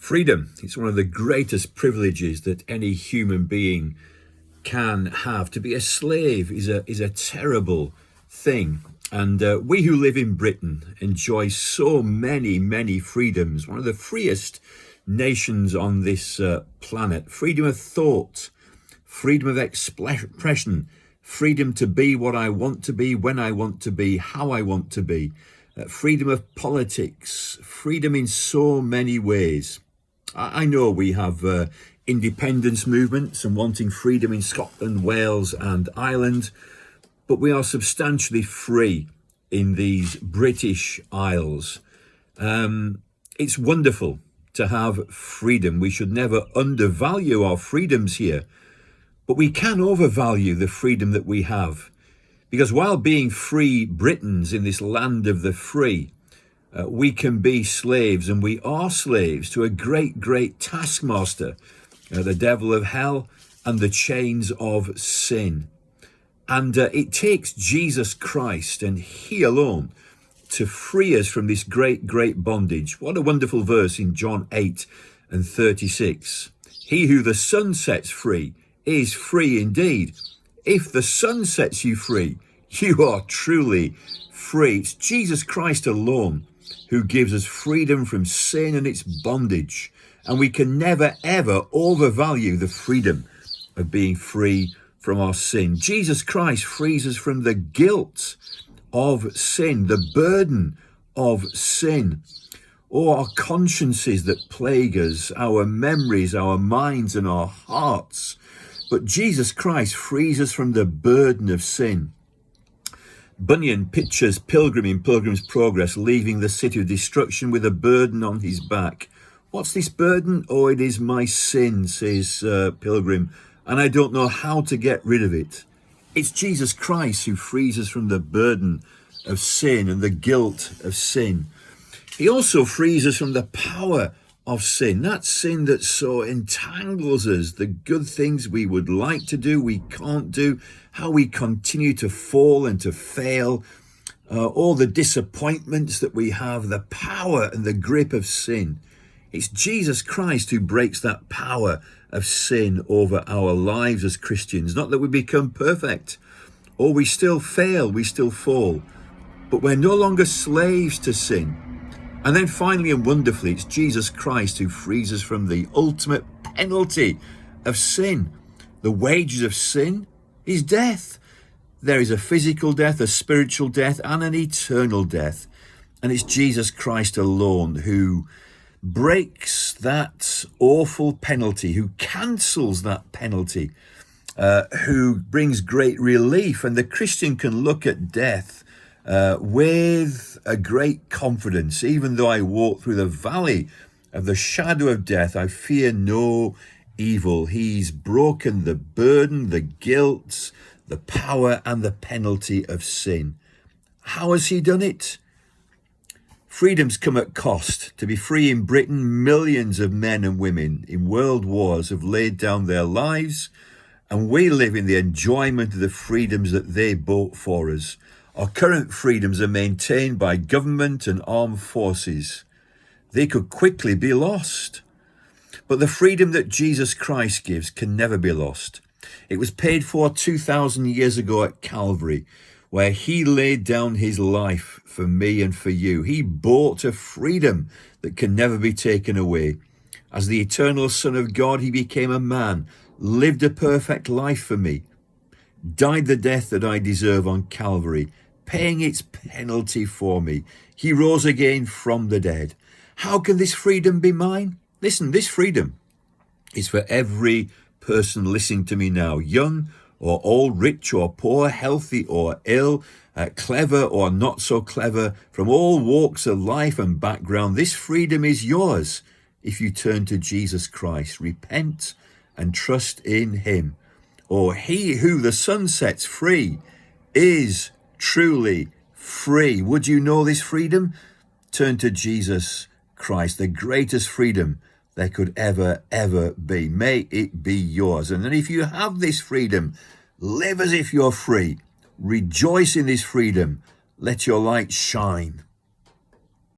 Freedom, it's one of the greatest privileges that any human being can have. To be a slave is a terrible thing. And we who live in Britain enjoy so many freedoms, one of the freest nations on this planet. Freedom of thought, freedom of expression, freedom to be what I want to be, when I want to be, how I want to be, freedom of politics, freedom in so many ways. I know we have independence movements and wanting freedom in Scotland, Wales and Ireland, but we are substantially free in these British Isles. It's wonderful to have freedom. We should never undervalue our freedoms here, but we can overvalue the freedom that we have. Because while being free Britons in this land of the free, we can be slaves, and we are slaves to a great taskmaster, the devil of hell and the chains of sin. And it takes Jesus Christ and he alone to free us from this great bondage. What a wonderful verse in John 8:36. He who the Son sets free is free indeed. If the Son sets you free, you are truly free. It's Jesus Christ alone who gives us freedom from sin and its bondage. And we can never, ever overvalue the freedom of being free from our sin. Jesus Christ frees us from the guilt of sin, the burden of sin, or our consciences that plague us, our memories, our minds and our hearts. But Jesus Christ frees us from the burden of sin. Bunyan pictures Pilgrim in Pilgrim's Progress leaving the city of destruction with a burden on his back. What's this burden? Oh, it is my sin, says Pilgrim, and I don't know how to get rid of it. It's Jesus Christ who frees us from the burden of sin and the guilt of sin. He also frees us from the power of sin, that sin that so entangles us, the good things we would like to do, we can't do, how we continue to fall and to fail, all the disappointments that we have, the power and the grip of sin. It's Jesus Christ who breaks that power of sin over our lives as Christians. Not that we become perfect, or we still fail, we still fall, but we're no longer slaves to sin. And then finally and wonderfully, it's Jesus Christ who frees us from the ultimate penalty of sin. The wages of sin is death. There is a physical death, a spiritual death, and an eternal death. And it's Jesus Christ alone who breaks that awful penalty, who cancels that penalty, who brings great relief. And the Christian can look at death with a great confidence. Even though I walk through the valley of the shadow of death, I fear no evil. He's broken the burden, the guilt, the power and the penalty of sin. How has he done it? Freedoms come at cost. To be free in Britain, millions of men and women in world wars have laid down their lives, and we live in the enjoyment of the freedoms that they bought for us. Our current freedoms are maintained by government and armed forces. They could quickly be lost. But the freedom that Jesus Christ gives can never be lost. It was paid for 2,000 years ago at Calvary, where he laid down his life for me and for you. He bought a freedom that can never be taken away. As the eternal Son of God, he became a man, lived a perfect life for me, died the death that I deserve on Calvary, paying its penalty for me. He rose again from the dead. How can this freedom be mine? Listen, this freedom is for every person listening to me now, young or old, rich or poor, healthy or ill, clever or not so clever, from all walks of life and background. This freedom is yours if you turn to Jesus Christ, repent and trust in him. Or he who the Son sets free is truly free. Would you know this freedom? Turn to Jesus Christ, the greatest freedom there could ever be. May it be yours. And then if you have this freedom, live as if you're free. Rejoice in this freedom. Let your light shine.